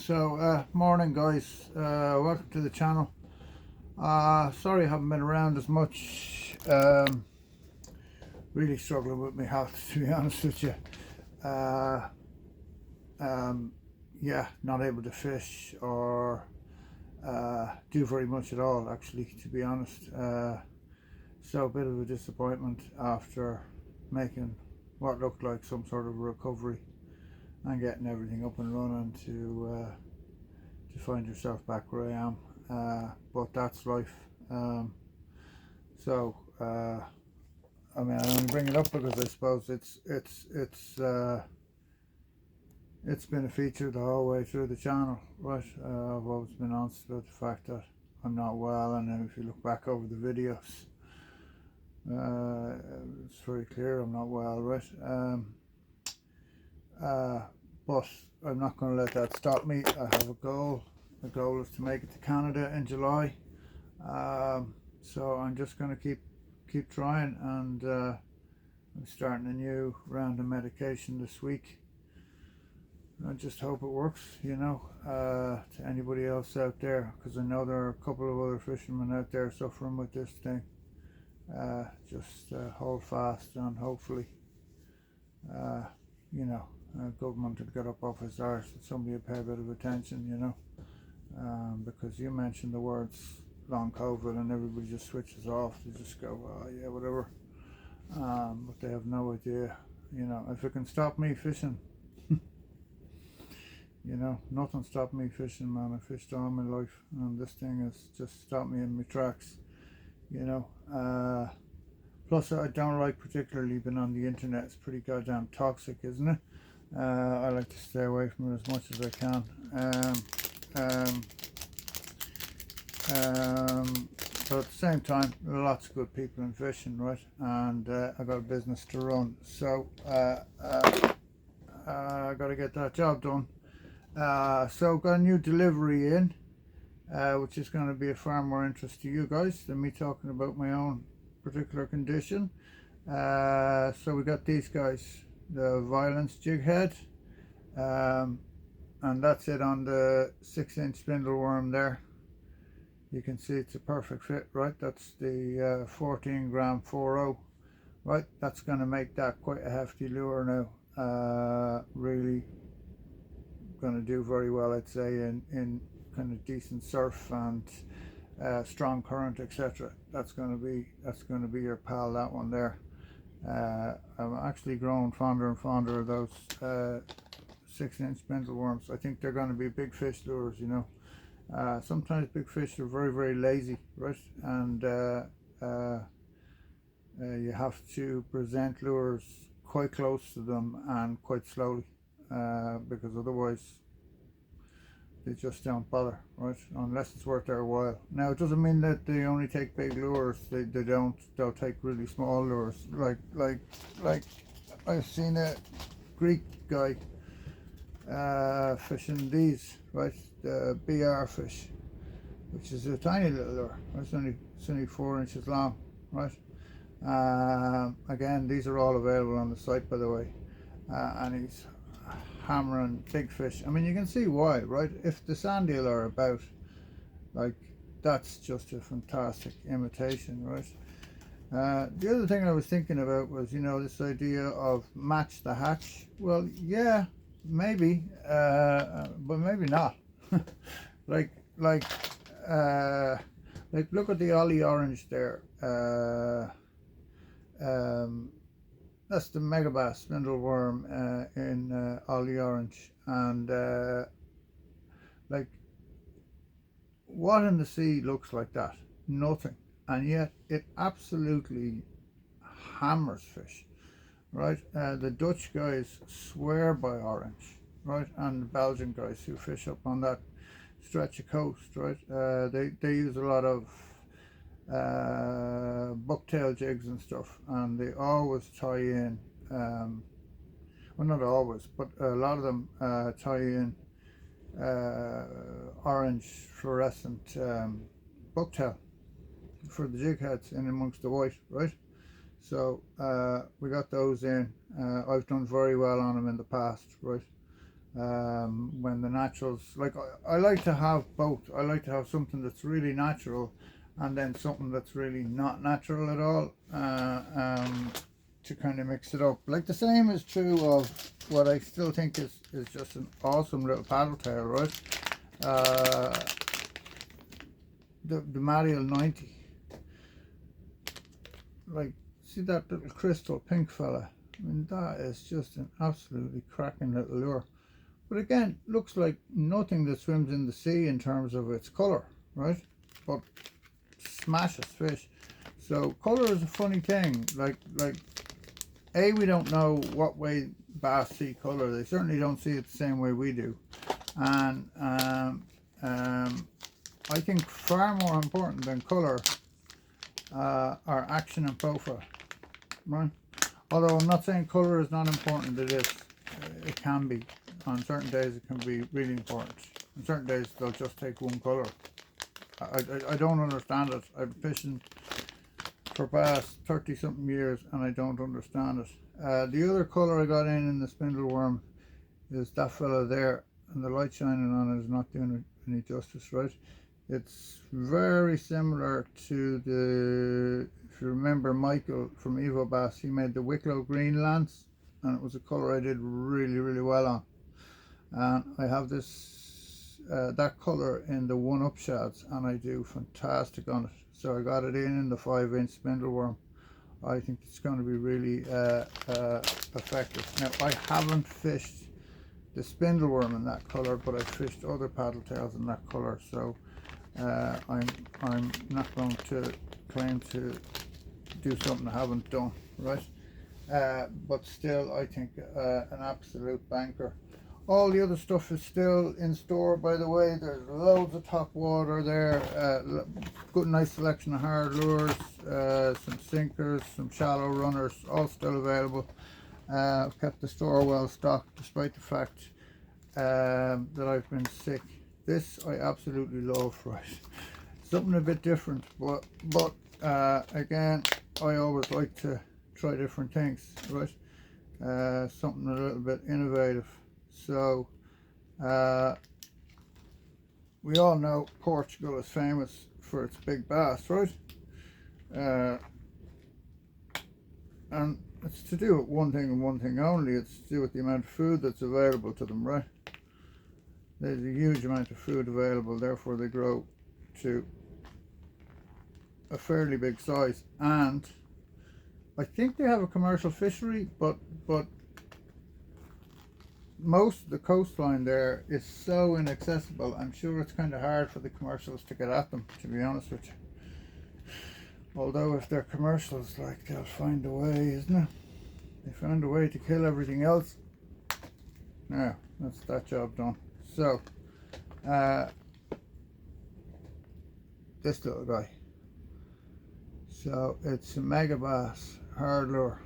Morning guys, welcome to the channel. Sorry I haven't been around as much. Really struggling with my health, to be honest with you. uh, yeah, not able to fish or do very much at all, actually, to be honest. So a bit of a disappointment after making what looked like some sort of recovery and getting everything up and running to find yourself back where I am. But that's life. So I mean, I only bring it up because I suppose it's been a feature the whole way through the channel, right? I've always been honest about the fact that I'm not well, and if you look back over the videos, it's very clear I'm not well, right? But I'm not going to let that stop me. I have a goal. The goal is to make it to Canada in July. So I'm just going to keep trying, and I'm starting a new round of medication this week. I just hope it works, to anybody else out there, because I know there are a couple of other fishermen out there suffering with this thing. Just hold fast, and hopefully government will get up off his arse and somebody will pay a bit of attention, because you mentioned the words long COVID and everybody just switches off. They just go, oh yeah, whatever. But they have no idea, if it can stop me fishing. Nothing stopped me fishing, man. I fished all my life, and this thing has just stopped me in my tracks. Plus I don't like particularly being on the internet. It's pretty goddamn toxic, isn't it? I like to stay away from it as much as I can. But at the same time, lots of good people in fishing, right? And I got a business to run, so I got to get that job done. So got a new delivery in, which is going to be of far more interest to you guys than me talking about my own particular condition. So we got these guys, the Violence jig head, and that's it on the 6-inch spindle worm there. You can see it's a perfect fit, right? That's the 14 gram 4.0, right? That's going to make that quite a hefty lure now. Really going to do very well, I'd say, in kind of decent surf and strong current, etc. That's going to be your pal, that one there. I'm actually growing fonder and fonder of those 6-inch spindle worms. I think they're going to be big fish lures, sometimes big fish are very, very lazy, right? And you have to present lures quite close to them and quite slowly, because otherwise they just don't bother, right? Unless it's worth their while. Now, it doesn't mean that they only take big lures. They'll take really small lures. Like I've seen a Greek guy fishing these, right? The BR fish, which is a tiny little lure. It's only 4 inches long, right? Again, these are all available on the site, by the way. And he's hammering big fish. I mean, you can see why, right? If the sand eel are about, like, that's just a fantastic imitation, right? The other thing I was thinking about was, this idea of match the hatch. Well, yeah, maybe, but maybe not. like look at the Ollie Orange there. That's the Megabass spindle worm in Ollie Orange, and like, what in the sea looks like that? Nothing, and yet it absolutely hammers fish, right? The Dutch guys swear by Orange, right? And the Belgian guys who fish up on that stretch of coast, right? They use a lot of bucktail jigs and stuff, and they always tie in, well, not always, but a lot of them tie in orange fluorescent bucktail for the jig heads in amongst the white, right? So we got those in. I've done very well on them in the past, right? When the naturals, like I like to have both. I like to have something that's really natural and then something that's really not natural at all, to kind of mix it up. Like the same is true of what I still think is just an awesome little paddle tail, right? Uh, the Mariel 90. Like, see that little crystal pink fella? I mean, that is just an absolutely cracking little lure. But again, looks like nothing that swims in the sea in terms of its colour, right? But smashes fish. So colour is a funny thing. Like we don't know what way bass see colour. They certainly don't see it the same way we do. And I think far more important than colour are action and profile, right? Although I'm not saying colour is not important, it is. It can be. On certain days it can be really important. On certain days they'll just take one colour. I don't understand it. I've been fishing for bass 30 something years and I don't understand it. The other colour I got in the spindle worm is that fella there, and the light shining on it is not doing it any justice, right? It's very similar to the, if you remember Michael from Evo Bass, he made the Wicklow Green Lance, and it was a colour I did really well on. And I have this that colour in the 1-up shads, and I do fantastic on it. So I got it in the 5-inch spindle worm. I think it's going to be really effective. Now I haven't fished the spindle worm in that colour, but I fished other paddle tails in that colour, so I'm not going to claim to do something I haven't done, right? But still, I think an absolute banker. All the other stuff is still in store, by the way. There's loads of top water there, good nice selection of hard lures, some sinkers, some shallow runners, all still available. I've kept the store well stocked despite the fact that I've been sick. This I absolutely love, right? Something a bit different, but again, I always like to try different things, right? Something a little bit innovative. So we all know Portugal is famous for its big bass, right? And it's to do with one thing and one thing only. It's to do with the amount of food that's available to them, right? There's a huge amount of food available, therefore they grow to a fairly big size. And I think they have a commercial fishery, but most of the coastline there is so inaccessible. I'm sure it's kind of hard for the commercials to get at them, to be honest with you. Although if they're commercials, like, they'll find a way, isn't it? They found a way to kill everything else. Now, that's that job done. So, this little guy. So, it's a Megabass hard lure,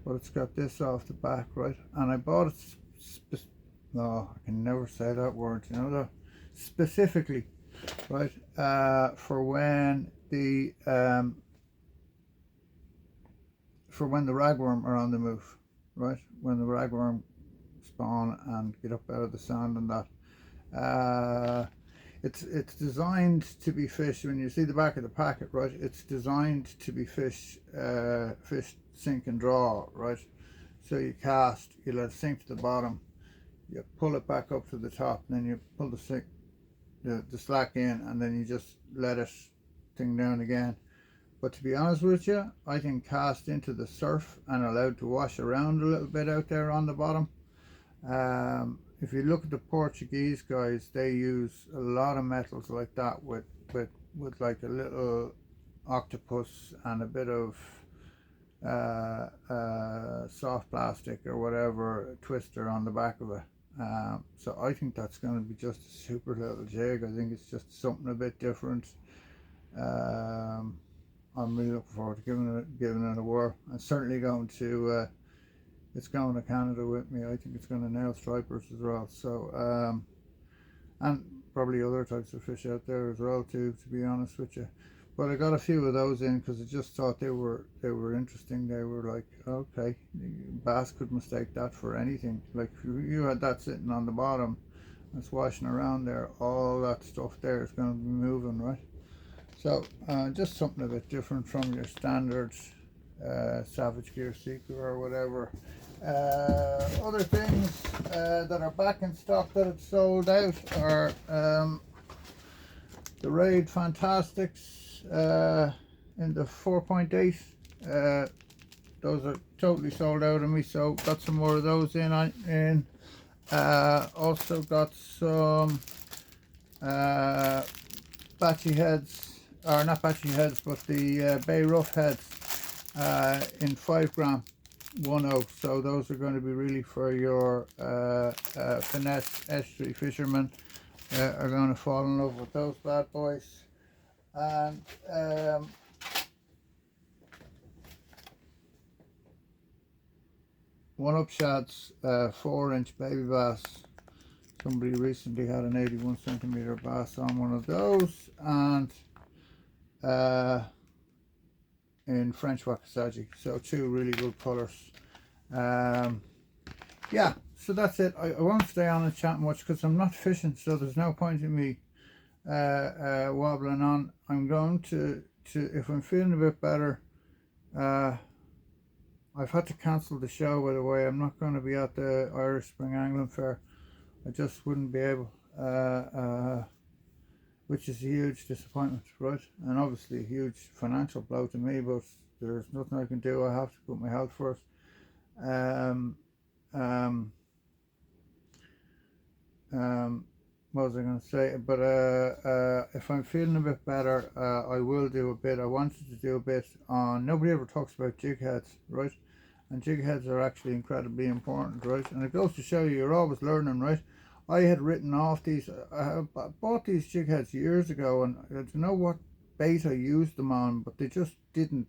but it's got this off the back, right? And I bought it, no, I can never say that word, you know that? Specifically, right, for when the ragworm are on the move, right? When the ragworm spawn and get up out of the sand and that. It's designed to be fished. When you see the back of the packet, right, it's designed to be fished sink and draw, right? So you cast, you let it sink to the bottom, you pull it back up to the top, and then you pull the slack in, and then you just let it thing down again. But to be honest with you, I think cast into the surf and allowed to wash around a little bit out there on the bottom. If you look at the Portuguese guys, they use a lot of metals like that with like a little octopus and a bit of soft plastic or whatever twister on the back of it. So I think that's going to be just a super little jig. I think it's just something a bit different. I'm really looking forward to giving it a whirl. I'm certainly going to it's going to Canada with me. I think it's going to nail stripers as well. So and probably other types of fish out there as well too, to be honest with you. but I got a few of those in because I just thought they were interesting. They were like, okay, bass could mistake that for anything. Like if you had that sitting on the bottom, it's washing around there, all that stuff there is going to be moving, right? So just something a bit different from your standard Savage Gear Seeker or whatever. Other things that are back in stock that have sold out are the Raid Fantastics in the 4.8. Those are totally sold out of me, so got some more of those in. Also got some Batchy heads, or not Batchy heads, but the Bay Rough heads in 5 gram 10. So those are going to be really for your finesse estuary fishermen. Are going to fall in love with those bad boys. And One Up Shad's 4-inch baby bass. Somebody recently had an 81 centimeter bass on one of those, and in French Wakasaji. So 2 really good colours. Yeah, so that's it. I won't stay on and chat much because I'm not fishing, so there's no point in me wobbling on. I'm going to if I'm feeling a bit better, I've had to cancel the show, by the way. I'm not going to be at the Irish Spring Angling Fair. I just wouldn't be able, which is a huge disappointment, right? And obviously a huge financial blow to me, but there's nothing I can do. I have to put my health first. What was I going to say? But if I'm feeling a bit better, I will do a bit. I wanted to do a bit on, nobody ever talks about jig heads, right? And jig heads are actually incredibly important, right? And it goes to show you're always learning, right? I had written off these, I bought these jig heads years ago, and I don't know what bait I used them on, but they just didn't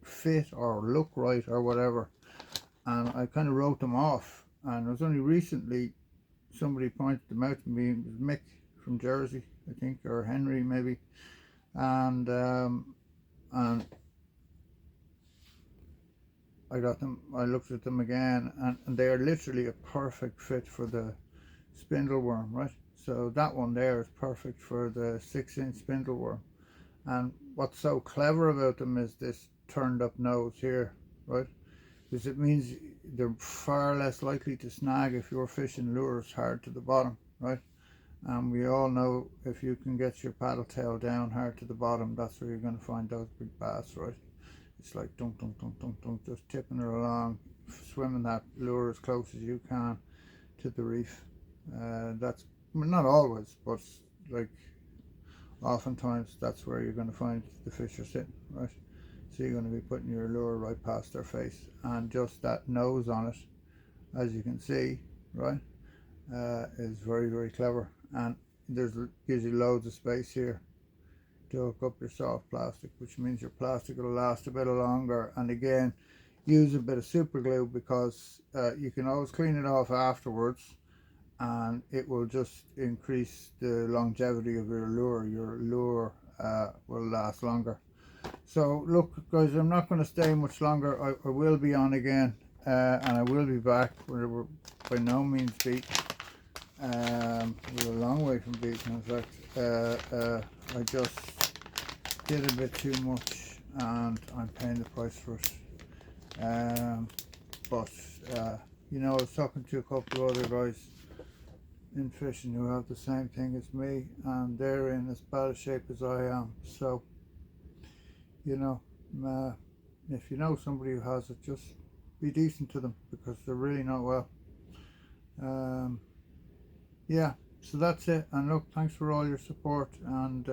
fit or look right or whatever, and I kind of wrote them off. And it was only recently somebody pointed them out to me. It was Mick from Jersey, I think, or Henry maybe, and I got them. I looked at them again, and they are literally a perfect fit for the spindle worm, right? So that one there is perfect for the 6-inch spindle worm. And what's so clever about them is this turned up nose here, right? Because it means they're far less likely to snag if you're fishing lures hard to the bottom, right? And we all know if you can get your paddle tail down hard to the bottom, that's where you're going to find those big bass, right? It's like dunk, dunk, dunk, dunk, dunk, just tipping her along, swimming that lure as close as you can to the reef. That's, well, not always, but like oftentimes that's where you're going to find the fish are sitting, right? So you're going to be putting your lure right past their face, and just that nose on it, as you can see, right, is very, very clever. And gives you loads of space here to hook up your soft plastic, which means your plastic will last a bit longer. And again, use a bit of super glue, because you can always clean it off afterwards, and it will just increase the longevity of your lure. Your lure will last longer. So look guys, I'm not going to stay much longer. I will be on again, and I will be back. We're by no means beat. We're a long way from beaten, in fact. I just did a bit too much, and I'm paying the price for it. But you know, I was talking to a couple of other guys in fishing who have the same thing as me, and they're in as bad a shape as I am. So, you know, if you know somebody who has it, just be decent to them, because they're really not well. Yeah, so that's it. And look, thanks for all your support and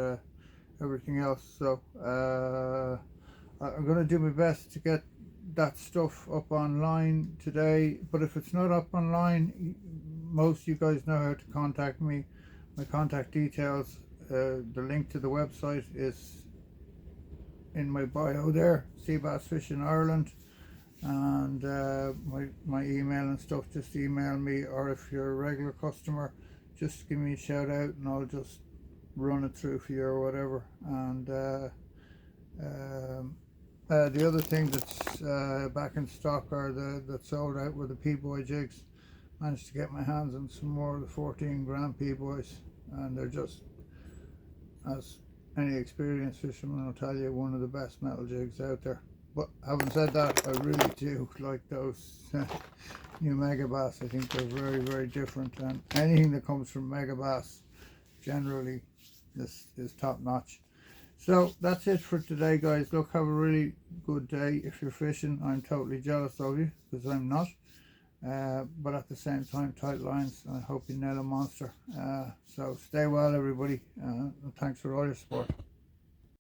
everything else. So I'm going to do my best to get that stuff up online today, but if it's not up online, most of you guys know how to contact me. My contact details, the link to the website is in my bio there, Sea Bass Fishing Ireland, and my email and stuff. Just email me, or if you're a regular customer, just give me a shout out and I'll just run it through for you or whatever. And The other thing that's back in stock are that sold out with the P-Boy jigs. Managed to get my hands on some more of the 14 gram P-Boys, and they're just, as any experienced fisherman will tell you, one of the best metal jigs out there. But having said that, I really do like those new Megabass. I think they're very, very different, and anything that comes from Megabass generally is top notch. So that's it for today, guys. Look, have a really good day. If you're fishing, I'm totally jealous of you because I'm not. But at the same time, tight lines. I hope you nail a monster. So stay well, everybody. And thanks for all your support.